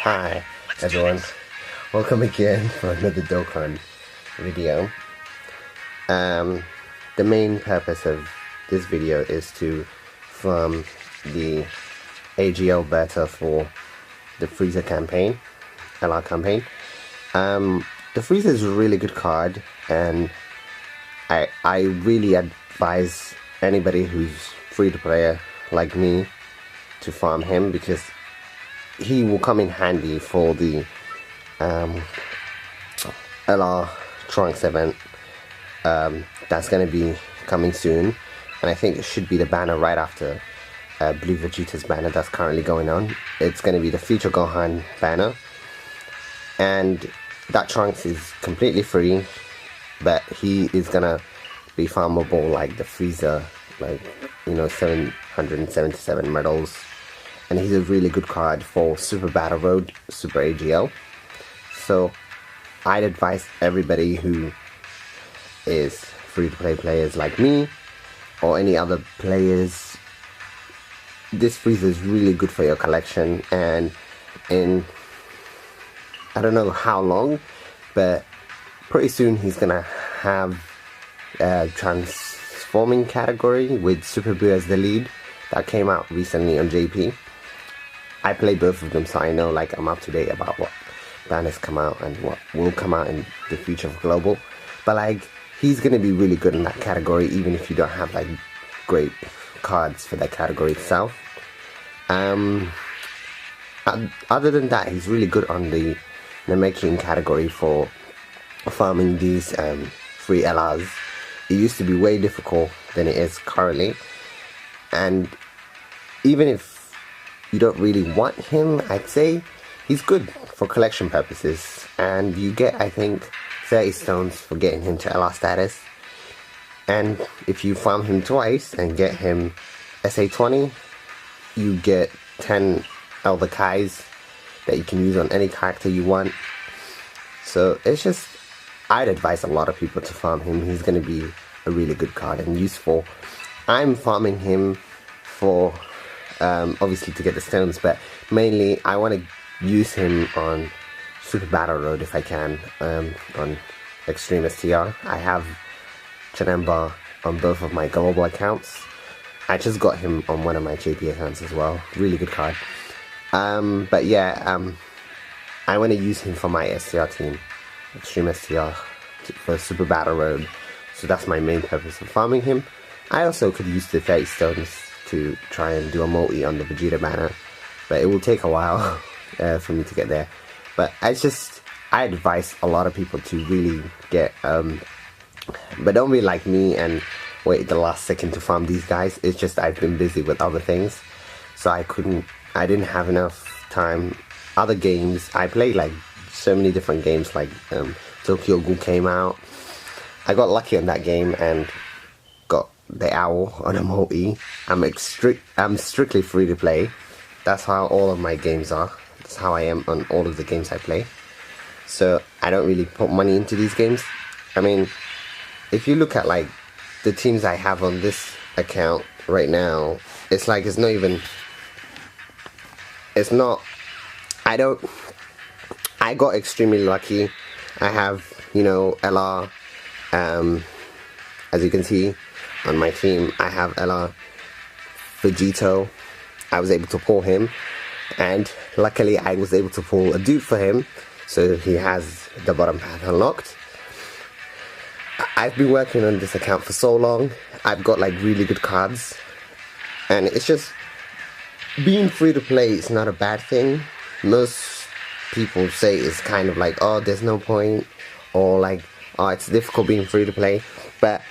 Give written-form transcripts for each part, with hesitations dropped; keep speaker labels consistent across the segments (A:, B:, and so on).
A: Hi everyone, welcome again for another Dokkan video. The main purpose of this video is to farm the AGL beta for the Frieza campaign, LR campaign. The Frieza is a really good card, and I really advise anybody who's free to play like me to farm him, because he will come in handy for the LR Trunks event that's going to be coming soon, and I think it should be the banner right after Blue Vegeta's banner that's currently going on. It's going to be the Future Gohan banner, and that Trunks is completely free, but he is going to be farmable like the Frieza, like, you know, 777 medals. And he's a really good card for Super Battle Road, Super AGL. So I'd advise everybody who is free-to-play players like me, or any other players, this Frieza is really good for your collection. And in, I don't know how long, but pretty soon he's gonna have a transforming category with Super Buu as the lead that came out recently on JP. I play both of them, so I know, like, I'm up to date about what banners come out and what will come out in the future of Global. But like, he's gonna be really good in that category, even if you don't have like great cards for that category itself. Other than that, he's really good on the making category for farming these free LRs. It used to be way difficult than it is currently, and even if you don't really want him, I'd say he's good for collection purposes, and you get, I think, 30 stones for getting him to LR status. And if you farm him twice and get him SA20, you get 10 Elder Kais that you can use on any character you want. So it's just, I'd advise a lot of people to farm him. He's going to be a really good card and useful. I'm farming him for obviously to get the stones, but mainly I want to use him on Super Battle Road if I can, on Extreme STR. I have Janemba on both of my global accounts. I just got him on one of my JP accounts as well. Really good card. But yeah, I want to use him for my STR team, Extreme STR, for Super Battle Road. So that's my main purpose of farming him. I also could use the 30 stones to try and do a multi on the Vegeta banner, but it will take a while for me to get there. But I advise a lot of people to really get, but don't be like me and wait the last second to farm these guys. It's just I've been busy with other things, so I didn't have enough time. Other games, I played like so many different games, like Tokyo Ghoul came out. I got lucky on that game and got the owl on a multi. I'm strictly free to play. That's how all of my games are. That's how I am on all of the games I play. So I don't really put money into these games. I mean, if you look at like the teams I have on this account right now, it's like it's not, I got extremely lucky. I have, you know, LR, as you can see on my team, I have LR Vegito. I was able to pull him, and luckily I was able to pull a dupe for him, so he has the bottom path unlocked. I've been working on this account for so long. I've got like really good cards, and it's just, being free to play is not a bad thing. Most people say it's kind of like, oh, there's no point, or like, oh, it's difficult being free to play. But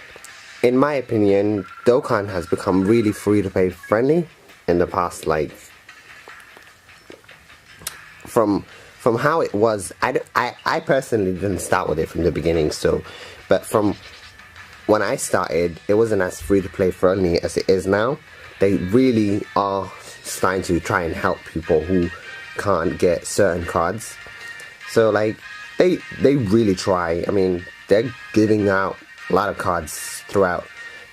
A: in my opinion, Dokkan has become really free to play friendly in the past, like from how it was. I personally didn't start with it from the beginning, so, but from when I started, it wasn't as free to play friendly as it is now. They really are starting to try and help people who can't get certain cards. So like, they really try. I mean, they're giving out a lot of cards throughout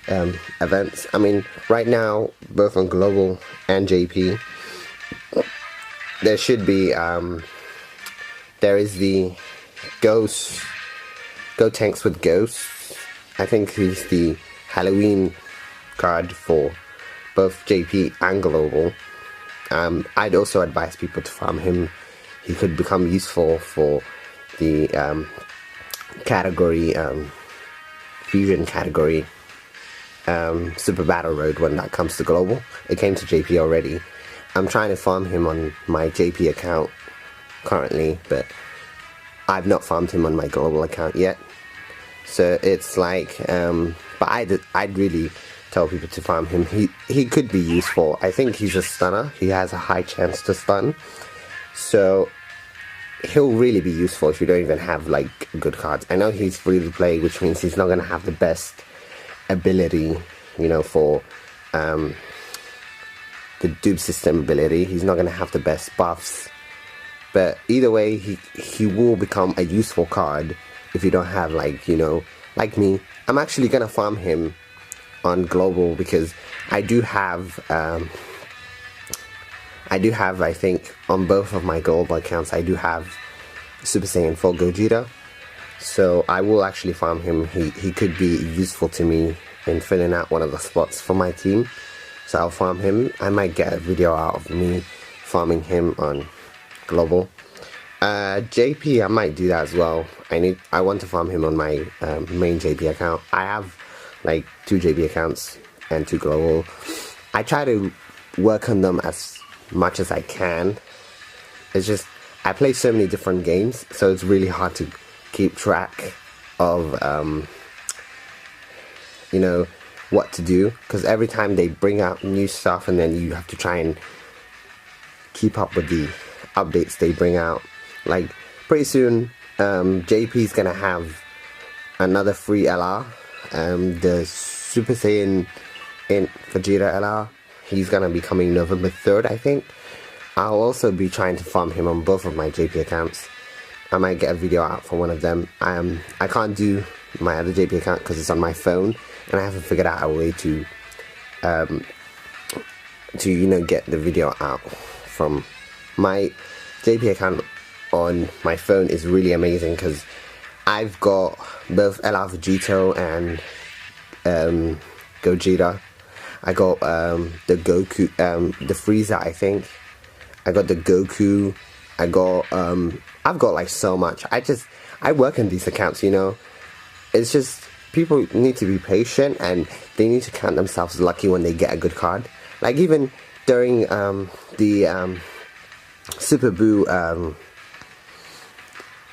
A: events. I mean, right now, both on Global and JP, there should be There is the Gotenks with Ghosts. I think he's the Halloween card for both JP and Global. I'd also advise people to farm him. He could become useful for the category, fusion category, Super Battle Road when that comes to Global. It came to JP already. I'm trying to farm him on my JP account currently, but I've not farmed him on my Global account yet. So it's like, but I'd really tell people to farm him. He could be useful. I think he's a stunner. He has a high chance to stun. So he'll really be useful if you don't even have like good cards. I know he's free to play, which means he's not gonna have the best ability, you know, for the dupe system ability. He's not gonna have the best buffs. But either way, he will become a useful card if you don't have, like, you know, like me. I'm actually gonna farm him on Global because I do have I think on both of my Global accounts I do have Super Saiyan 4 Gogeta. So I will actually farm him. He could be useful to me in filling out one of the spots for my team. So I'll farm him. I might get a video out of me farming him on Global. JP, I might do that as well. I want to farm him on my main JP account. I have like 2 JP accounts and 2 Global. I try to work on them as much as I can. It's just I play so many different games, so it's really hard to keep track of you know, what to do, because every time they bring out new stuff and then you have to try and keep up with the updates they bring out. Like pretty soon JP's gonna have another free LR, the Super Saiyan in Vegeta LR. He's gonna be coming November 3rd, I think. I'll also be trying to farm him on both of my JP accounts. I might get a video out for one of them. I can't do my other JP account because it's on my phone, and I haven't figured out a way to you know, get the video out from my JP account on my phone. Is really amazing because I've got both LR Vegito and Gogeta. I got the Goku, the Frieza, I think. I got the Goku. I got I've got like so much. I work on these accounts, you know. It's just people need to be patient and they need to count themselves lucky when they get a good card. Like even during the Super Boo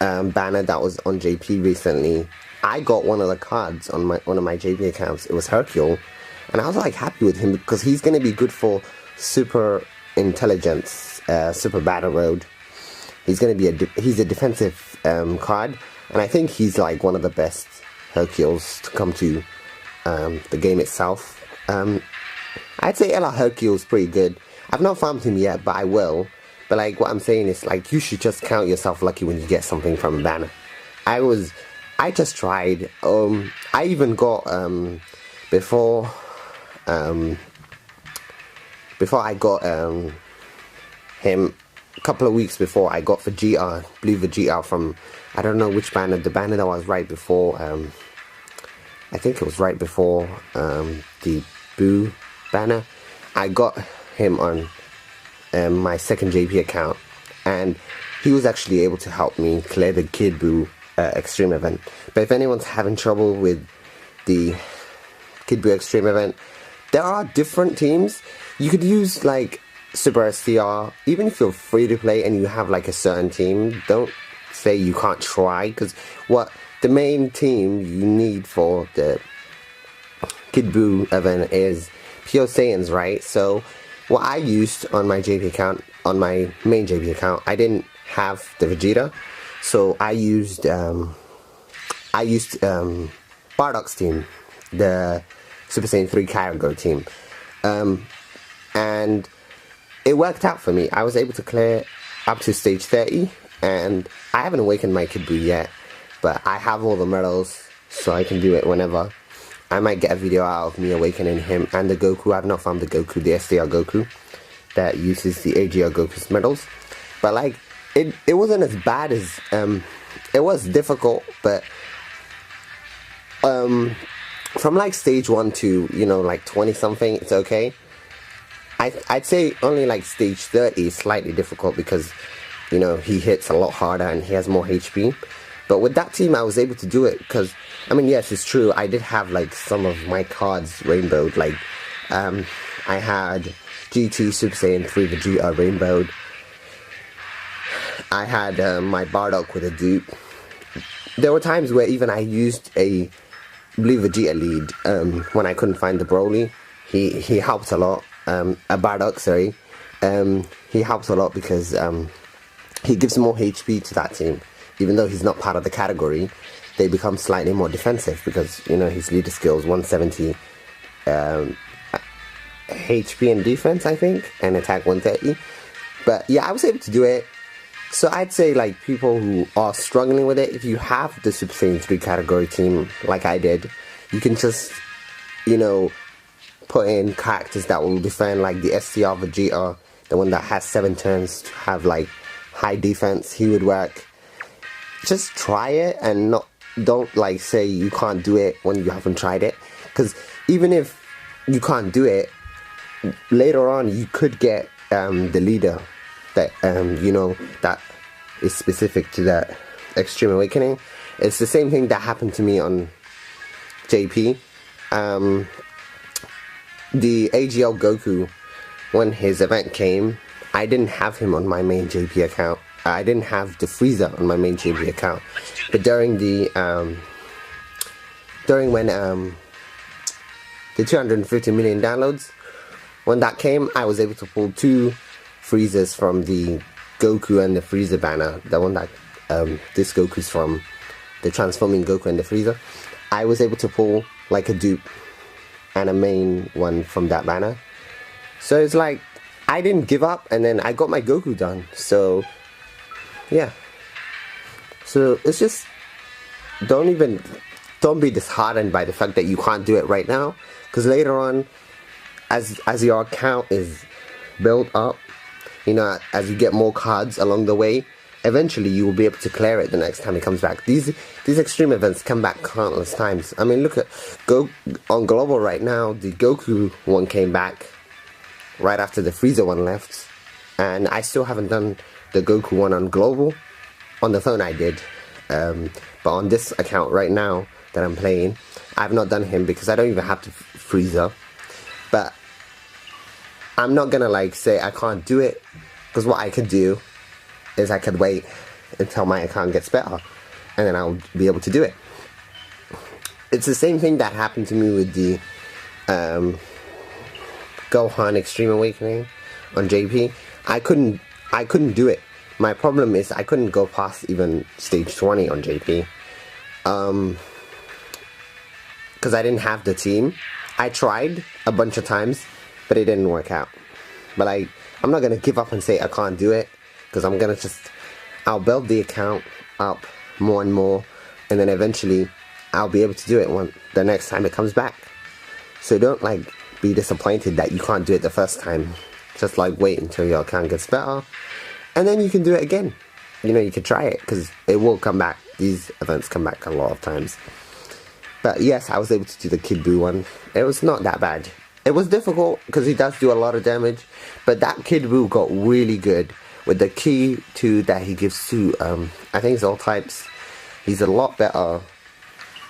A: banner that was on JP recently, I got one of the cards on one of my JP accounts. It was Hercule, and I was like happy with him because he's gonna be good for Super Intelligence, Super Battle Road. He's gonna be he's a defensive card, and I think he's like one of the best Hercules to come to the game itself. I'd say LR Hercule is pretty good. I've not farmed him yet, but I will. But like what I'm saying is like you should just count yourself lucky when you get something from a banner. I just tried. I even got before I got him, a couple of weeks before, I got Vegeta, Blue Vegeta from, I don't know which banner, the banner that was right before, I think it was right before the Boo banner. I got him on my second JP account, and he was actually able to help me clear the Kid Boo Extreme event. But if anyone's having trouble with the Kid Boo Extreme event, there are different teams. You could use like Super STR, even if you're free to play and you have like a certain team. Don't say you can't try, because what the main team you need for the Kid Boo event is Pure Saiyans, right? So what I used on my JP account, on my main JP account, I didn't have the Vegeta, so I used Bardock's team, the Super Saiyan 3 Kyogre team, and it worked out for me. I was able to clear up to stage 30, and I haven't awakened my Kid Boo yet, but I have all the medals, so I can do it whenever. I might get a video out of me awakening him and the Goku. I've not found the Goku, the STR Goku, that uses the AGR Goku's medals. But like, it wasn't as bad as it was difficult, but from like stage 1 to like 20 something, it's okay. I'd say only like stage 30 is slightly difficult because he hits a lot harder and he has more HP. But with that team, I was able to do it because, I mean, yes, it's true. I did have like some of my cards rainbowed. Like, I had GT Super Saiyan 3 Vegeta rainbowed. I had my Bardock with a dupe. There were times where even I used a Blue Vegeta lead when I couldn't find the Broly. He helped a lot. A Bardock, sorry. He helps a lot because he gives more HP to that team. Even though he's not part of the category, they become slightly more defensive because, his leader skills 170 HP and defense, I think, and attack 130. But yeah, I was able to do it. So I'd say like people who are struggling with it, if you have the Super Saiyan 3 category team like I did, you can just, put in characters that will defend, like the STR Vegeta, the one that has 7 turns to have like high defense. He would work. Just try it and don't like say you can't do it when you haven't tried it, because even if you can't do it, later on you could get the leader that that is specific to that Extreme Awakening. It's the same thing that happened to me on JP. The AGL Goku, when his event came, I didn't have him on my main JP account. I didn't have the Frieza on my main JP account. But during when the 250 million downloads, when that came, I was able to pull 2 Friezas from the Goku and the Frieza banner. The one that this Goku's from, the transforming Goku and the Frieza. I was able to pull like a dupe and a main one from that banner. So it's like I didn't give up, and then I got my Goku done. So yeah. So it's just don't be disheartened by the fact that you can't do it right now, because later on, as your account is built up, as you get more cards along the way, eventually you will be able to clear it the next time it comes back. These extreme events come back countless times. I mean, look at on Global right now, the Goku one came back right after the Frieza one left, and I still haven't done the Goku one on Global. On the phone I did, but on this account right now that I'm playing, I've not done him because I don't even have the Frieza. But I'm not gonna like say I can't do it, because what I could do is I could wait until my account gets better, and then I'll be able to do it. It's the same thing that happened to me with the Gohan Extreme Awakening on JP. I couldn't do it. My problem is I couldn't go past even stage 20 on JP, because I didn't have the team. I tried a bunch of times, but it didn't work out. But I'm not gonna give up and say I can't do it, because I'll build the account up more and more, and then eventually I'll be able to do it the next time it comes back. So don't like be disappointed that you can't do it the first time. Just like wait until your account gets better, and then you can do it again. You can try it, because it will come back. These events come back a lot of times. But yes, I was able to do the Kid Buu one. It was not that bad. It was difficult because he does do a lot of damage, but that Kid Buu got really good with the key to that he gives to I think it's all types. He's a lot better.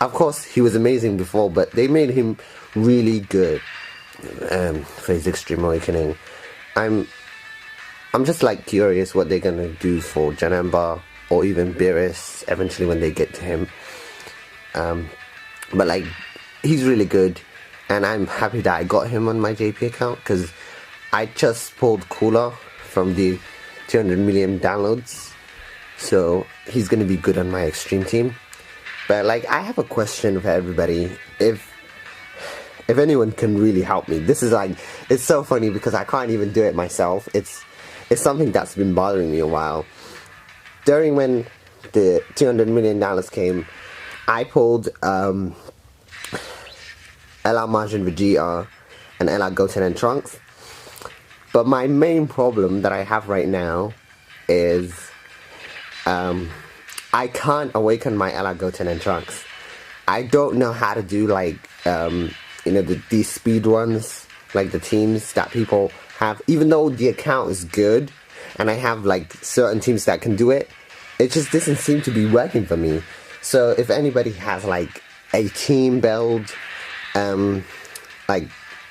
A: Of course, he was amazing before, but they made him really good for his Extreme Awakening. I'm just like curious what they're gonna do for Janemba or even Beerus eventually when they get to him. But like, he's really good, and I'm happy that I got him on my JP account, because I just pulled Cooler from the 200 million downloads, so he's gonna be good on my Extreme team. But like, I have a question for everybody. If anyone can really help me, this is like, it's so funny because I can't even do it myself. It's something that's been bothering me a while. During when the 200 million dollars came, I pulled LR Majin Vegeta and LR Goten and Trunks. But my main problem that I have right now is I can't awaken my Ella Goten and Trunks. I don't know how to do like these speed runs, like the teams that people have. Even though the account is good and I have like certain teams that can do it, it just doesn't seem to be working for me. So if anybody has like a team build, like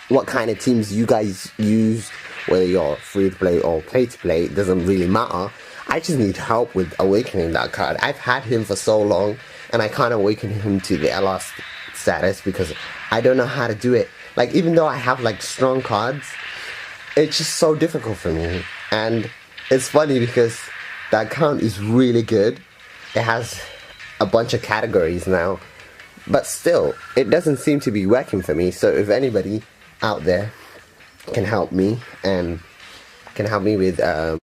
A: what kind of teams you guys use, whether you're free to play or pay to play, it doesn't really matter. I just need help with awakening that card. I've had him for so long and I can't awaken him to the LR status because I don't know how to do it. Like, even though I have like strong cards, it's just so difficult for me. And it's funny because the account is really good. It has a bunch of categories now, but still it doesn't seem to be working for me. So if anybody out there can help me and can help me with